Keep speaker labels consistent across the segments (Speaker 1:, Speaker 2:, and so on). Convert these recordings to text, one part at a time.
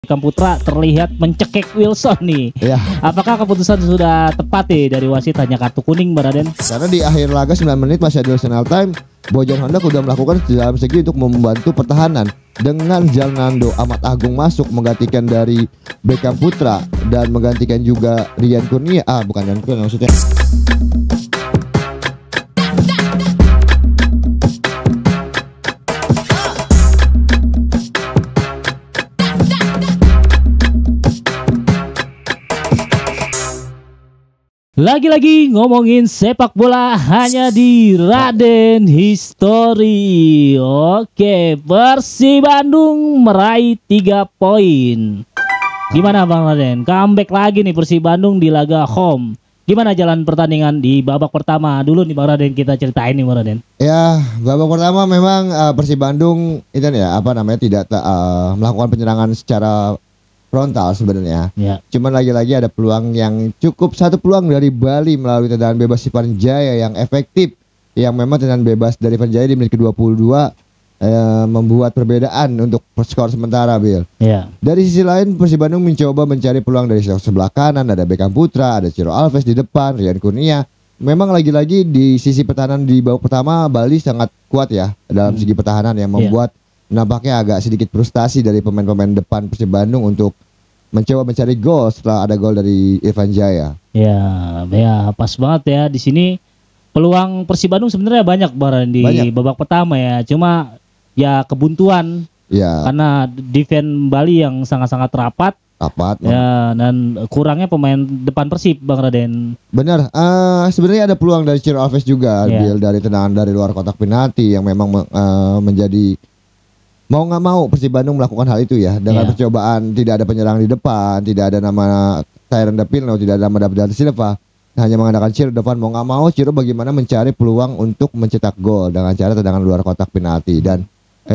Speaker 1: Beckham Putra terlihat mencekik Wilson nih.
Speaker 2: Ya.
Speaker 1: Apakah keputusan sudah tepat nih dari wasit hanya kartu kuning, Baraden?
Speaker 2: Karena di akhir laga 9 menit masih ada additional time, Bojan Honda sudah melakukan dalam segi untuk membantu pertahanan dengan Jalnando Ahmad Agung masuk menggantikan dari Beckham Putra dan menggantikan juga Rian Kurnia. Bukan Rian Kurnia maksudnya.
Speaker 1: Lagi-lagi ngomongin sepak bola hanya di Raden History. Oke, Persib Bandung meraih 3 poin. Gimana Bang Raden? Comeback lagi nih Persib Bandung di laga home. Gimana jalan pertandingan di babak pertama dulu nih Bang Raden, kita ceritain nih Bang Raden.
Speaker 2: Ya, babak pertama memang Persib Bandung itu ya tidak melakukan penyerangan secara frontal sebenarnya.
Speaker 1: Ya.
Speaker 2: Cuman lagi-lagi ada peluang yang cukup, satu peluang dari Bali melalui tendangan bebas Irfan Jaya yang efektif. Yang memang tendangan bebas dari Irfan Jaya di menit ke-22 membuat perbedaan untuk skor sementara, Bil.
Speaker 1: Ya.
Speaker 2: Dari sisi lain Persib Bandung mencoba mencari peluang dari sebelah kanan, ada Beckham Putra, ada Ciro Alves di depan, Rian Kurnia. Memang lagi-lagi di sisi pertahanan di babak pertama Bali sangat kuat ya dalam segi pertahanan yang membuat nampaknya agak sedikit frustasi dari pemain-pemain depan Persib Bandung untuk mencoba mencari gol setelah ada gol dari Irfan Jaya.
Speaker 1: Ya, pas banget ya di sini peluang Persib Bandung sebenarnya banyak Baran di babak pertama ya. Cuma ya kebuntuan. Ya. Karena defense Bali yang sangat-sangat rapat. Ya, dan kurangnya pemain depan Persib, Bang Raden.
Speaker 2: Benar. Sebenarnya ada peluang dari Ciro Alves juga, dari tendangan dari luar kotak penalti yang memang menjadi mau nggak mau Persib Bandung melakukan hal itu ya dengan percobaan tidak ada penyerang di depan, tidak ada nama Tyron Dapilno, tidak ada nama David Silva, hanya mengandalkan Ciro depan. Mau nggak mau Ciro bagaimana mencari peluang untuk mencetak gol dengan cara tendangan luar kotak penalti dan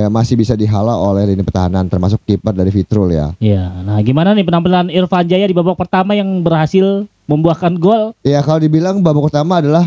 Speaker 2: masih bisa dihalau oleh lini pertahanan termasuk kiper dari Vitrul ya.
Speaker 1: Iya. Nah, gimana nih penampilan Irfan Jaya di babak pertama yang berhasil membuahkan gol?
Speaker 2: Ya kalau dibilang babak pertama adalah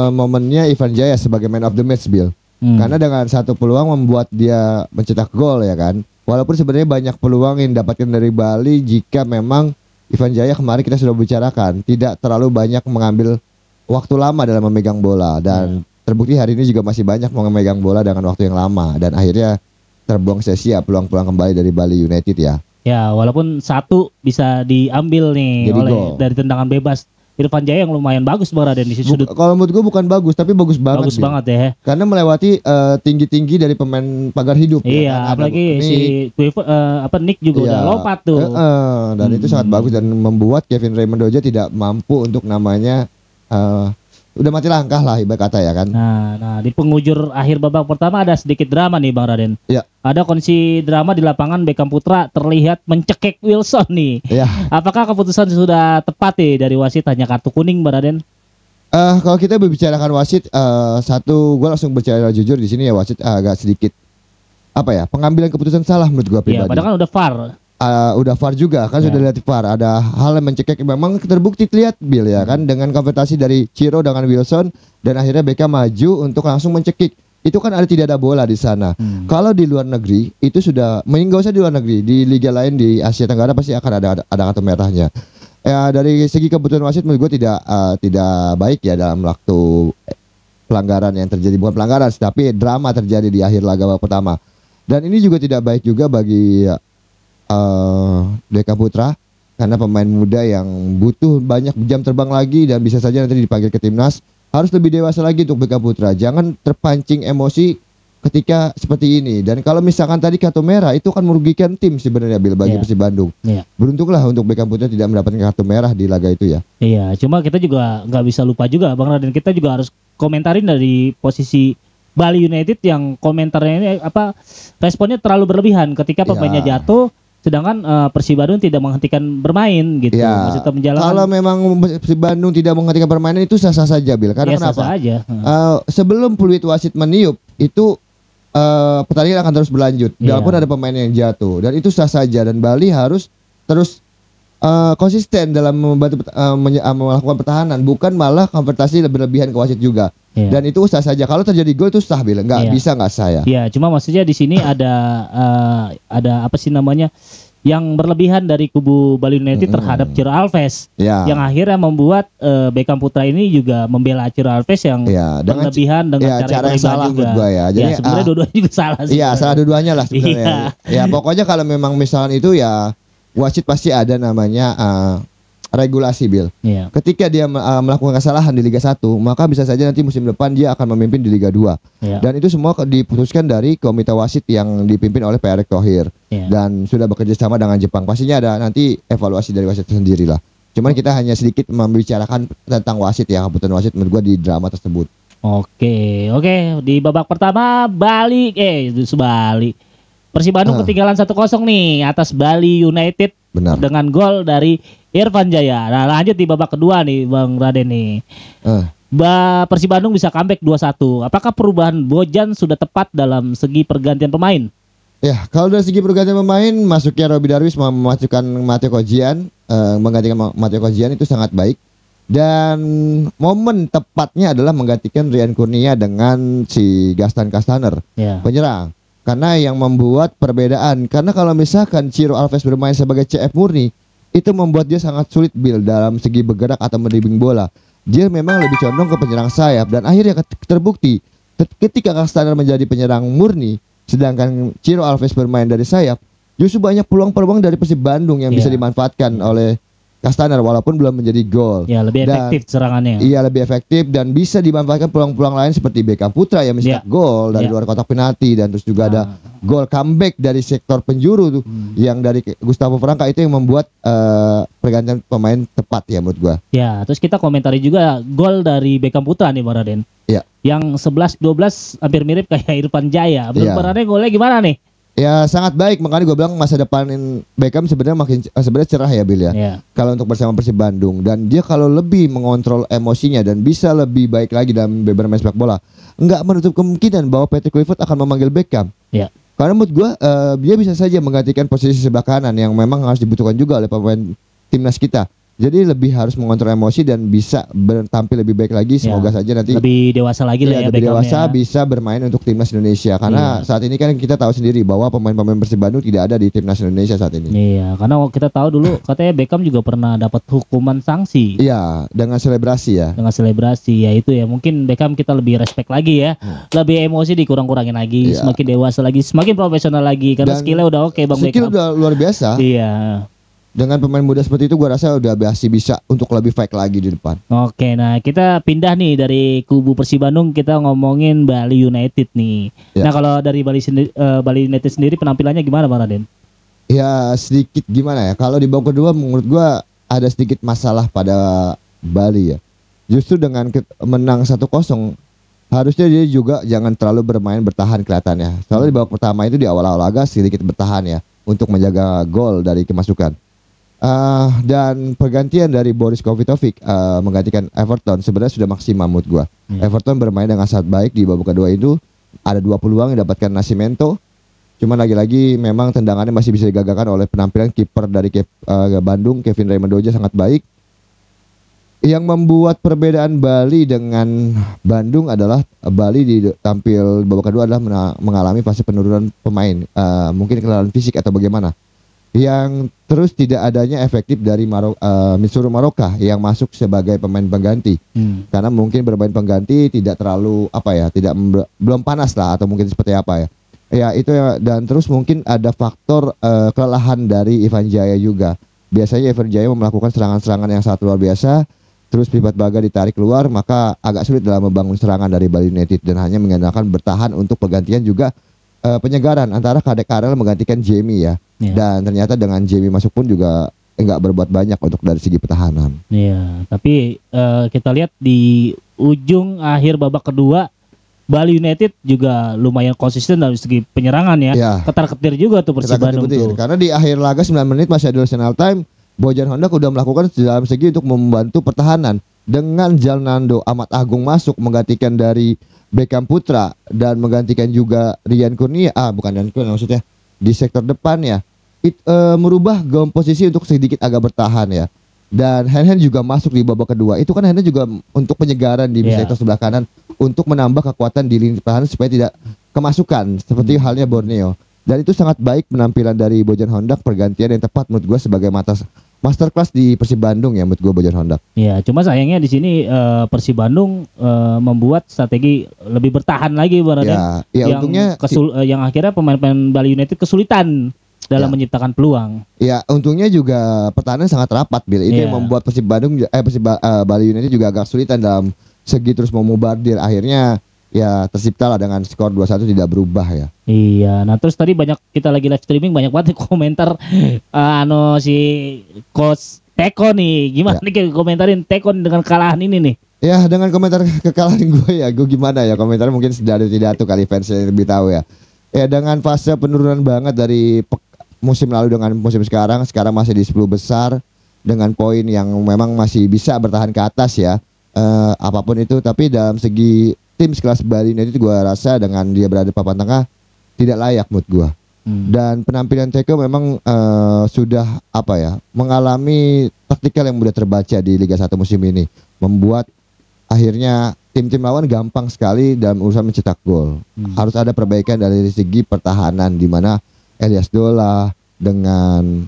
Speaker 2: momennya Irfan Jaya sebagai man of the match, Bill. Karena dengan satu peluang membuat dia mencetak gol ya kan. Walaupun sebenarnya banyak peluang yang didapatkan dari Bali jika memang Irfan Jaya kemarin kita sudah bicarakan tidak terlalu banyak mengambil waktu lama dalam memegang bola dan terbukti hari ini juga masih banyak memegang bola dengan waktu yang lama dan akhirnya terbuang sia-sia peluang-peluang kembali dari Bali United ya.
Speaker 1: Ya, walaupun satu bisa diambil nih dari tendangan bebas Irfan Jaya yang lumayan bagus Bang Raden di sudut.
Speaker 2: Kalau menurut gue bukan bagus tapi bagus banget.
Speaker 1: Bagus banget ya.
Speaker 2: Karena melewati tinggi-tinggi dari pemain pagar hidup.
Speaker 1: Iya, ya kan? Apalagi Nick juga udah lompat tuh.
Speaker 2: Dan itu sangat bagus dan membuat Kevin Raymond Doja tidak mampu untuk namanya udah mati langkah lah ibarat kata ya kan.
Speaker 1: Nah di penghujur akhir babak pertama ada sedikit drama nih Bang Raden.
Speaker 2: Iya.
Speaker 1: Ada kondisi drama di lapangan, Beckham Putra terlihat mencekik Wilson nih.
Speaker 2: Iya.
Speaker 1: Apakah keputusan sudah tepat nih dari wasit hanya kartu kuning Bang Raden?
Speaker 2: Kalau kita berbicarakan wasit satu, gue langsung bicara jujur di sini ya, wasit agak sedikit pengambilan keputusan salah menurut gue pribadi.
Speaker 1: Iya, padahal kan udah VAR.
Speaker 2: Udah VAR juga kan sudah lihat VAR, ada hal yang mencekik memang terbukti terlihat Bill ya kan dengan konvertasi dari Ciro dengan Wilson dan akhirnya Beckham maju untuk langsung mencekik. Itu kan tidak ada bola di sana. Kalau di luar negeri itu sudah, nggak usah di luar negeri, di liga lain di Asia Tenggara pasti akan ada kartu merahnya. Ya dari segi kebutuhan wasit menurut gue tidak baik ya dalam waktu pelanggaran yang terjadi, bukan pelanggaran tapi drama terjadi di akhir laga pertama. Dan ini juga tidak baik juga bagi Beckham Putra karena pemain muda yang butuh banyak jam terbang lagi dan bisa saja nanti dipanggil ke timnas. Harus lebih dewasa lagi untuk Beckham Putra, jangan terpancing emosi ketika seperti ini. Dan kalau misalkan tadi kartu merah itu akan merugikan tim sebenarnya bagi Persib Bandung. Beruntunglah untuk Beckham Putra tidak mendapatkan kartu merah di laga itu ya. Iya,
Speaker 1: cuma kita juga nggak bisa lupa juga Bang Raden, kita juga harus komentarin dari posisi Bali United yang komentarnya ini responnya terlalu berlebihan ketika pemainnya jatuh. Sedangkan Persib Bandung tidak menghentikan bermain gitu.
Speaker 2: Maksudnya menjalankan. Kalau memang Persib Bandung tidak menghentikan permainan itu sah-sah saja, Bil. Karena kenapa?
Speaker 1: Sah-sah aja.
Speaker 2: Sebelum peluit wasit meniup itu pertandingan akan terus berlanjut. Walaupun ada pemain yang jatuh dan itu sah saja dan Bali harus terus konsisten dalam membantu melakukan pertahanan, bukan malah konvertasi lebih-lebihan ke wasit juga. Dan itu sah saja. Kalau terjadi gol itu sah, bisa nggak sah ya?
Speaker 1: Iya, cuma maksudnya di sini ada apa sih namanya? yang berlebihan dari kubu Bali United terhadap Ciro Alves,
Speaker 2: Ya.
Speaker 1: yang akhirnya membuat Beckham Putra ini juga membela Ciro Alves yang
Speaker 2: Ya, dengan
Speaker 1: berlebihan dengan
Speaker 2: cara yang
Speaker 1: berlebihan
Speaker 2: salah
Speaker 1: juga.
Speaker 2: menurut gua ya. Jadi
Speaker 1: Sebenarnya dua-duanya juga salah sih.
Speaker 2: Iya, salah dua-duanya lah sebenarnya. Ya, pokoknya kalau memang misalkan itu ya wasit pasti ada namanya regulasi, Bill.
Speaker 1: Iya.
Speaker 2: Ketika dia melakukan kesalahan di Liga 1, maka bisa saja nanti musim depan dia akan memimpin di Liga 2.
Speaker 1: Iya.
Speaker 2: Dan itu semua diputuskan dari komite wasit yang dipimpin oleh Pak Erick Thohir.
Speaker 1: Iya.
Speaker 2: Dan sudah bekerja sama dengan Jepang. Pastinya ada nanti evaluasi dari wasit sendiri lah. Cuman kita hanya sedikit membicarakan tentang wasit ya, keputusan wasit menurut gua di drama tersebut.
Speaker 1: Oke, di babak pertama Bali Persib Bandung ketinggalan 1-0 nih atas Bali United.
Speaker 2: Benar.
Speaker 1: Dengan gol dari Irfan Jaya. Nah, lanjut di babak kedua nih Bang Raden nih. Persib Bandung bisa comeback 2-1. Apakah perubahan Bojan sudah tepat dalam segi pergantian pemain?
Speaker 2: Ya, kalau dari segi pergantian pemain, masuknya Robby Darwish memasukkan Matteo Kojian, menggantikan Matteo Kojian itu sangat baik. Dan momen tepatnya adalah menggantikan Rian Kurnia dengan si Gaston Castaner, penyerang. Karena yang membuat perbedaan, karena kalau misalkan Ciro Alves bermain sebagai CF murni, itu membuat dia sangat sulit dalam segi bergerak atau mendribbling bola. Dia memang lebih condong ke penyerang sayap dan akhirnya terbukti ketika Castaner menjadi penyerang murni, sedangkan Ciro Alves bermain dari sayap, justru banyak peluang-peluang dari Persib Bandung yang bisa dimanfaatkan oleh Castaner walaupun belum menjadi gol.
Speaker 1: Ya, lebih efektif serangannya.
Speaker 2: Iya, lebih efektif dan bisa dimanfaatkan peluang-peluang lain seperti Beckham Putra yang mencetak gol dari luar kotak penalti, dan terus juga ada gol comeback dari sektor penjuru tuh yang dari Gustavo Franca, itu yang membuat pergantian pemain tepat ya menurut gua.
Speaker 1: Ya, terus kita komentari juga gol dari Beckham Putra nih Bang Raden.
Speaker 2: Iya.
Speaker 1: Yang 11-12 hampir mirip kayak Irfan Jaya. Menurut Bang Raden golnya gimana nih?
Speaker 2: Ya sangat baik, makanya gue bilang masa depan Beckham sebenarnya sebenarnya cerah ya Bill ya. Kalau untuk bersama Persib Bandung, dan dia kalau lebih mengontrol emosinya dan bisa lebih baik lagi dalam bermain sepak bola, nggak menutup kemungkinan bahwa Patrick Kluivert akan memanggil Beckham. Karena menurut gue dia bisa saja menggantikan posisi sebelah kanan yang memang harus dibutuhkan juga oleh pemain timnas kita. Jadi lebih harus mengontrol emosi dan bisa tampil lebih baik lagi. Semoga saja nanti
Speaker 1: lebih dewasa lagi lah ya.
Speaker 2: Lebih dewasa bisa bermain untuk timnas Indonesia. Karena saat ini kan kita tahu sendiri bahwa pemain-pemain Persib Bandung tidak ada di timnas Indonesia saat ini.
Speaker 1: Iya, karena kita tahu dulu katanya Beckham juga pernah dapat hukuman sanksi.
Speaker 2: Iya, dengan selebrasi ya.
Speaker 1: Dengan selebrasi ya itu ya. Mungkin Beckham kita lebih respect lagi ya. Lebih emosi dikurang-kurangin lagi. Semakin dewasa lagi, semakin profesional lagi. Karena skillnya udah oke Bang Beckham.
Speaker 2: Skill udah luar biasa.
Speaker 1: Iya.
Speaker 2: Dengan pemain muda seperti itu gue rasa udah masih bisa untuk lebih fight lagi di depan.
Speaker 1: Oke, nah kita pindah nih dari kubu Persib Bandung, kita ngomongin Bali United nih. Nah kalau dari Bali United sendiri penampilannya gimana Bang Raden?
Speaker 2: Ya sedikit gimana ya, kalau di babak kedua menurut gue ada sedikit masalah pada Bali ya. Justru dengan menang 1-0 harusnya dia juga jangan terlalu bertahan kelihatannya. Soalnya di babak pertama itu di awal-awal agak sedikit bertahan ya untuk menjaga gol dari kemasukan. Dan pergantian dari Boris Kovacic menggantikan Everton sebenarnya sudah maksimal menurut gua. Everton bermain dengan sangat baik di babak kedua itu. Ada 2 peluang yang didapatkan Nascimento. Cuman lagi-lagi memang tendangannya masih bisa digagalkan oleh penampilan kiper dari Bandung, Kevin Raimandoja sangat baik. Yang membuat perbedaan Bali dengan Bandung adalah Bali tampil babak kedua adalah mengalami fase penurunan pemain, mungkin kelelahan fisik atau bagaimana. Yang terus tidak adanya efektif dari Mitsuru Maroka yang masuk sebagai pemain pengganti. Karena mungkin bermain pengganti tidak terlalu belum panas lah atau mungkin seperti apa ya. Ya itu ya, dan terus mungkin ada faktor kelelahan dari Irfan Jaya juga. Biasanya Irfan Jaya melakukan serangan-serangan yang sangat luar biasa, terus Pipat Baga ditarik keluar, maka agak sulit dalam membangun serangan dari Bali United dan hanya mengandalkan bertahan untuk pergantian juga penyegaran antara Kadek Arel menggantikan Jamie ya. Dan ternyata dengan Jamie masuk pun juga enggak berbuat banyak untuk dari segi pertahanan.
Speaker 1: Iya, tapi kita lihat di ujung akhir babak kedua Bali United juga lumayan konsisten dari segi penyerangan ya. Ketar-ketir juga tuh Persib Bandung tuh.
Speaker 2: Karena di akhir laga 9 menit masih ada additional time, Bojan Honda udah melakukan dalam segi untuk membantu pertahanan dengan Jalnando Ahmad Agung masuk menggantikan dari Beckham Putra dan menggantikan juga Rian Kurnia, bukan Rian Kurnia maksudnya di sektor depan ya. Merubah posisi untuk sedikit agak bertahan ya. Dan Hen juga masuk di babak kedua. Itu kan Hen juga untuk penyegaran di sektor sebelah kanan untuk menambah kekuatan di lini pertahanan supaya tidak kemasukan seperti halnya Borneo. Dan itu sangat baik penampilan dari Bojan Hondak, pergantian yang tepat menurut gue sebagai masterclass di Persib Bandung ya menurut gue Bojan Hondak.
Speaker 1: Ya, cuma sayangnya di sini Persib Bandung membuat strategi lebih bertahan lagi Bang Raden.
Speaker 2: Ya untungnya
Speaker 1: yang akhirnya pemain-pemain Bali United kesulitan dalam menciptakan peluang.
Speaker 2: Ya, untungnya juga pertahanan sangat rapat, Bil. Itu yang membuat Persib Bali United juga agak kesulitan dalam segi terus memubardir. Akhirnya ya terciptalah dengan skor 2-1 tidak berubah ya.
Speaker 1: Iya, nah terus tadi banyak kita lagi live streaming banyak banget komentar si Coach Teko nih. Gimana nih komentarin Teko dengan kekalahan ini nih?
Speaker 2: Ya, dengan komentar kekalahan gue gimana ya, komentar mungkin tidak tuh kali fans yang lebih tahu ya. Ya, dengan fase penurunan banget dari musim lalu dengan musim sekarang masih di 10 besar dengan poin yang memang masih bisa bertahan ke atas ya. Apapun itu, tapi dalam segi tim sekelas Bali United gue rasa dengan dia berada di papan tengah tidak layak menurut gue. Dan penampilan Teko memang sudah mengalami taktikal yang mudah terbaca di Liga 1 musim ini, membuat akhirnya tim-tim lawan gampang sekali dalam urusan mencetak gol. Harus ada perbaikan dari segi pertahanan di mana Elias Dola dengan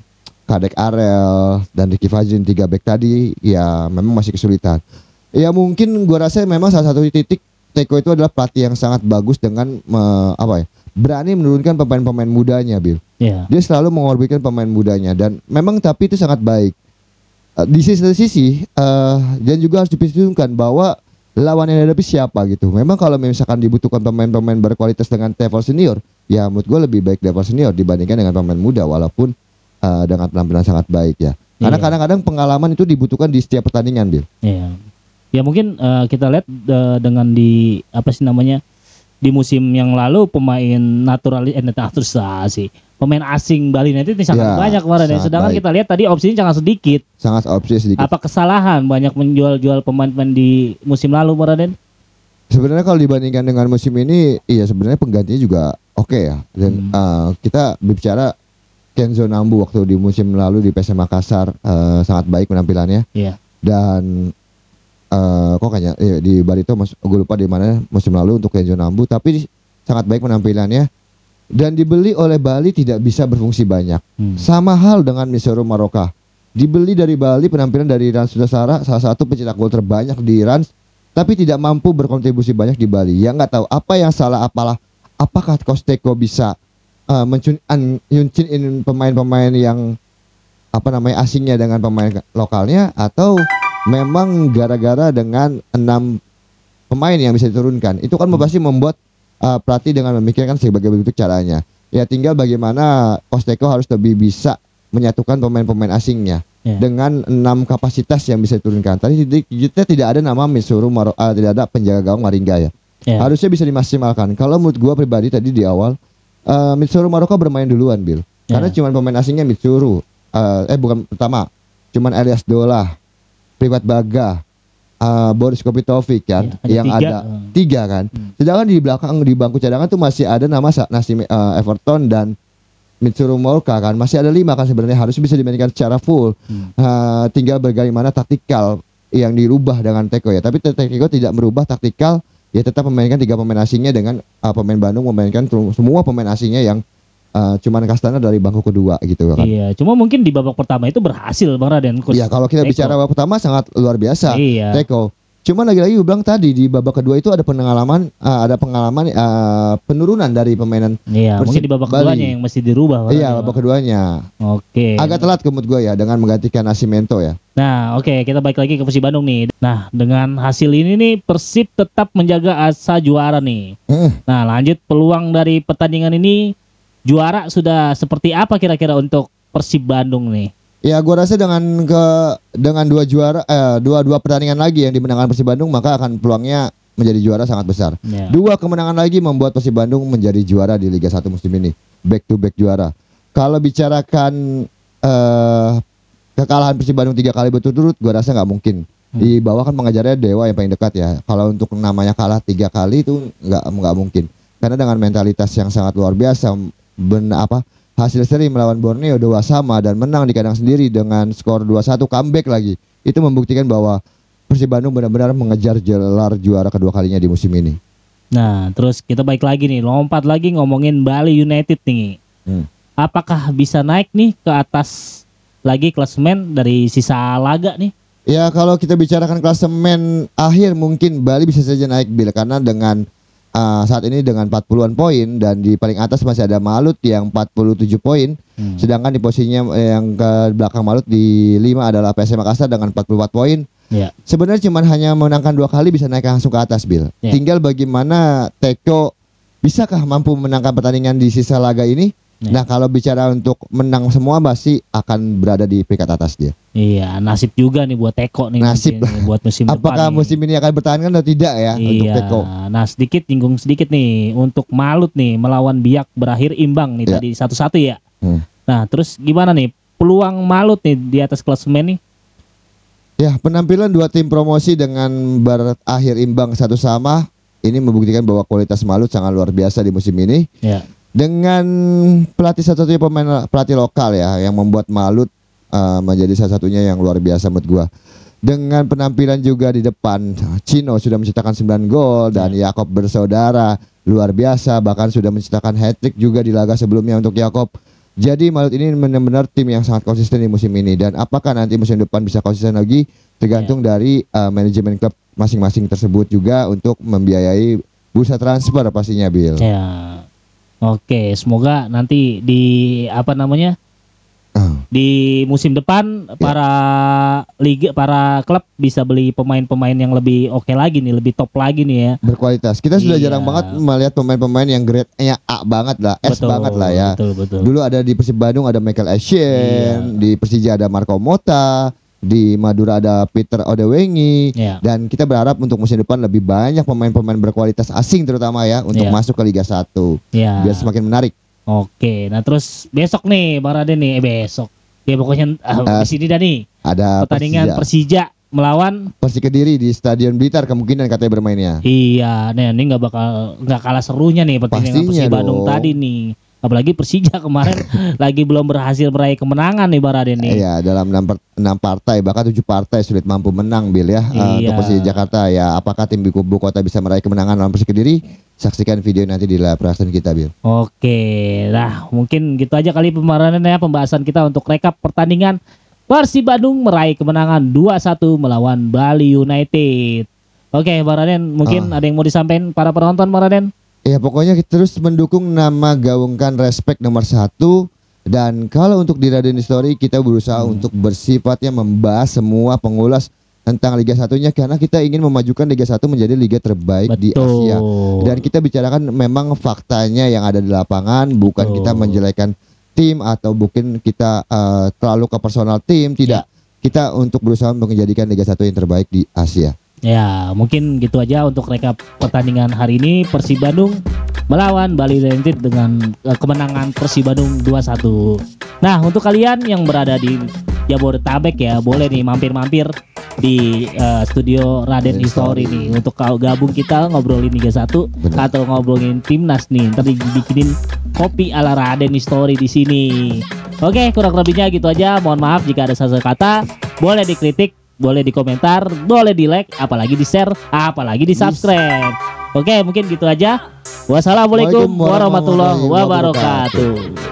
Speaker 2: Kadek Arel dan Ricky Fajrin 3 back tadi ya memang masih kesulitan. Ya mungkin gue rasa memang salah satu titik Teko itu adalah pelatih yang sangat bagus dengan berani menurunkan pemain-pemain mudanya, Bil. Dia selalu mengorbitkan pemain mudanya dan memang tapi itu sangat baik. Di sisi dan juga harus diperhitungkan bahwa lawan yang dihadapi siapa gitu. Memang kalau misalkan dibutuhkan pemain-pemain berkualitas dengan level senior, ya menurut gue lebih baik level senior dibandingkan dengan pemain muda walaupun dengan penampilan sangat baik ya. Karena kadang-kadang pengalaman itu dibutuhkan di setiap pertandingan, Bil.
Speaker 1: Ya mungkin kita lihat dengan di di musim yang lalu pemain naturalisasi pemain asing Bali United ini sangat banyak kemarin ya. Sedangkan kita lihat tadi opsinya sangat sedikit. Apa kesalahan banyak menjual pemain-pemain di musim lalu, Bang Raden?
Speaker 2: Sebenarnya kalau dibandingkan dengan musim ini, iya sebenarnya penggantinya juga oke ya. Dan kita berbicara Kenzo Nambu waktu di musim lalu di PSM Makassar sangat baik penampilannya. Dan kok kayaknya di Barito gue lupa di mana musim lalu untuk Kenzo Nambu, tapi sangat baik penampilannya dan dibeli oleh Bali tidak bisa berfungsi banyak. Sama hal dengan Misoro Maroka, dibeli dari Bali, penampilan dari Rans Sudasara salah satu pencetak gol terbanyak di Rans, tapi tidak mampu berkontribusi banyak di Bali. Ya nggak tahu apa yang salah, apakah Coach Teko bisa nyuncin pemain-pemain yang asingnya dengan pemain lokalnya, atau memang gara-gara dengan 6 pemain yang bisa diturunkan. Itu kan pasti membuat pelatih dengan memikirkan sebagai bentuk caranya. Ya tinggal bagaimana Coach Teko harus lebih bisa menyatukan pemain-pemain asingnya dengan 6 kapasitas yang bisa diturunkan. Tadi kita tidak ada nama Misuru tidak ada penjaga gawang Maringga ya. Harusnya bisa dimaksimalkan. Kalau menurut gua pribadi tadi di awal Mitsuru Maroka bermain duluan, Bil. Karena cuma pemain asingnya Mitsuru. Bukan pertama. Cuman Elias Dola, Privat Baga, Boris Kopitovic kan, yang ada 3 kan. Sedangkan di belakang di bangku cadangan tuh masih ada nama Nasim Everton dan Mitsuru Maroka kan, masih ada 5 kan sebenarnya, harus bisa dimainkan secara full. Tinggal bagaimana taktikal yang dirubah dengan Teko ya. Tapi Teko tidak merubah taktikal, ya tetap memainkan 3 pemain asingnya dengan pemain Bandung memainkan semua pemain asingnya yang cuman kastana dari bangku kedua gitu kan.
Speaker 1: Iya, cuma mungkin di babak pertama itu berhasil Bang Raden.
Speaker 2: Iya, kalau kita bicara babak pertama sangat luar biasa. Teko. Cuman lagi-lagi gue bilang tadi di babak kedua itu ada pengalaman penurunan dari permainan.
Speaker 1: Iya, mungkin di babak keduanya yang mesti dirubah.
Speaker 2: Iya, babak keduanya.
Speaker 1: Oke.
Speaker 2: Agak telat menurut gue ya dengan menggantikan Nascimento ya.
Speaker 1: Nah, oke, kita balik lagi ke Persib Bandung nih. Nah, dengan hasil ini nih Persib tetap menjaga asa juara nih. Nah, lanjut peluang dari pertandingan ini, juara sudah seperti apa kira-kira untuk Persib Bandung nih?
Speaker 2: Ya, gua rasa dengan 2 pertandingan lagi yang dimenangkan Persib Bandung, maka akan peluangnya menjadi juara sangat besar. 2 kemenangan lagi membuat Persib Bandung menjadi juara di Liga 1 musim ini, back to back juara. Kalau bicarakan kekalahan Persib Bandung 3 kali berturut-turut, gua rasa nggak mungkin. Di bawah kan mengajarnya Dewa yang paling dekat ya. Kalau untuk namanya kalah 3 kali itu nggak mungkin. Karena dengan mentalitas yang sangat luar biasa, hasil seri melawan Borneo 2 sama dan menang di kandang sendiri dengan skor 2-1 comeback lagi. Itu membuktikan bahwa Persib Bandung benar-benar mengejar gelar juara kedua kalinya di musim ini.
Speaker 1: Nah, terus kita balik lagi nih, lompat lagi ngomongin Bali United nih. Apakah bisa naik nih ke atas lagi klasemen dari sisa laga nih?
Speaker 2: Ya kalau kita bicarakan klasemen akhir mungkin Bali bisa saja naik Bil, karena dengan saat ini dengan 40-an poin dan di paling atas masih ada Malut yang 47 poin. Sedangkan di posisinya yang ke belakang Malut di 5 adalah PSM Makassar dengan 44 poin. Sebenarnya cuma hanya menangkan 2 kali bisa naik langsung ke atas Bil. Tinggal bagaimana Teko bisakah mampu menangkan pertandingan di sisa laga ini. Nah kalau bicara untuk menang semua pasti akan berada di peringkat atas dia.
Speaker 1: Iya, nasib juga nih buat Teko nih.
Speaker 2: Nasib
Speaker 1: nih, buat musim depan.
Speaker 2: Apakah musim ini akan bertahan atau tidak ya untuk Teko?
Speaker 1: Nah nyinggung sedikit nih untuk Malut nih melawan Biak berakhir imbang nih tadi 1-1 ya. Nah terus gimana nih peluang Malut nih di atas klasemen nih?
Speaker 2: Ya penampilan dua tim promosi dengan berakhir imbang 1-1 ini membuktikan bahwa kualitas Malut sangat luar biasa di musim ini. Dengan pelatih satu-satunya pelatih lokal ya yang membuat Malut menjadi salah satunya yang luar biasa menurut gua. Dengan penampilan juga di depan, Cino sudah mencetakkan 9 gol dan Yakob bersaudara luar biasa, bahkan sudah mencetakkan hat-trick juga di laga sebelumnya untuk Yakob. Jadi Malut ini benar-benar tim yang sangat konsisten di musim ini, dan apakah nanti musim depan bisa konsisten lagi tergantung dari manajemen klub masing-masing tersebut juga untuk membiayai bursa transfer pastinya Bill.
Speaker 1: Oke, semoga nanti di di musim depan para klub bisa beli pemain-pemain yang lebih oke lagi nih, lebih top lagi nih ya.
Speaker 2: Berkualitas. Kita sudah jarang banget melihat pemain-pemain yang grade-nya A banget lah, S banget lah ya.
Speaker 1: Betul.
Speaker 2: Dulu ada di Persib Bandung ada Michael Essien, di Persija ada Marco Motta, di Madura ada Peter Odewengi, dan kita berharap untuk musim depan lebih banyak pemain-pemain berkualitas asing terutama ya untuk masuk ke Liga 1 biar semakin menarik.
Speaker 1: Oke, nah terus besok nih Bang Raden nih, besok ya pokoknya di sini dah nih ada pertandingan Persija melawan
Speaker 2: Persik Kediri di Stadion Blitar kemungkinan katanya bermainnya.
Speaker 1: Iya, nah ini nggak kalah serunya nih pertandingan Persib Bandung tadi nih. Apalagi Persija kemarin lagi belum berhasil meraih kemenangan nih Bang Raden nih.
Speaker 2: Iya, dalam 6 partai bahkan 7 partai sulit mampu menang Bil ya untuk Persija Jakarta ya. Apakah tim Ibu Kota bisa meraih kemenangan lawan Persik Kediri? Saksikan video nanti di live reaction kita Bil. Oke,
Speaker 1: nah mungkin gitu aja kali pembahasan kita untuk rekap pertandingan Persib Bandung meraih kemenangan 2-1 melawan Bali United. Oke Bang Raden, mungkin ada yang mau disampaikan para penonton Bang Raden?
Speaker 2: Ya pokoknya kita terus mendukung nama gaungkan respect nomor 1. Dan kalau untuk di Raden History kita berusaha untuk bersifatnya membahas semua pengulas tentang Liga 1-nya, karena kita ingin memajukan Liga 1 menjadi liga terbaik di Asia. Dan kita bicarakan memang faktanya yang ada di lapangan, bukan kita menjelekan tim atau bukan kita terlalu ke personal tim, tidak. Kita untuk berusaha menjadikan Liga 1 yang terbaik di Asia.
Speaker 1: Ya, mungkin gitu aja untuk rekap pertandingan hari ini. Persib Bandung melawan Bali United dengan kemenangan Persib Bandung 2-1. Nah, untuk kalian yang berada di Jabodetabek ya, boleh nih mampir-mampir di studio Raden History nih untuk gabung kita ngobrolin Liga 1 atau ngobrolin timnas nih. Ntar dibikinin kopi ala Raden History di sini. Oke, kurang lebihnya gitu aja. Mohon maaf jika ada salah kata. Boleh dikritik, boleh di komentar, boleh di like, apalagi di share, apalagi di subscribe. Oke, mungkin gitu aja. Wassalamualaikum warahmatullahi wabarakatuh.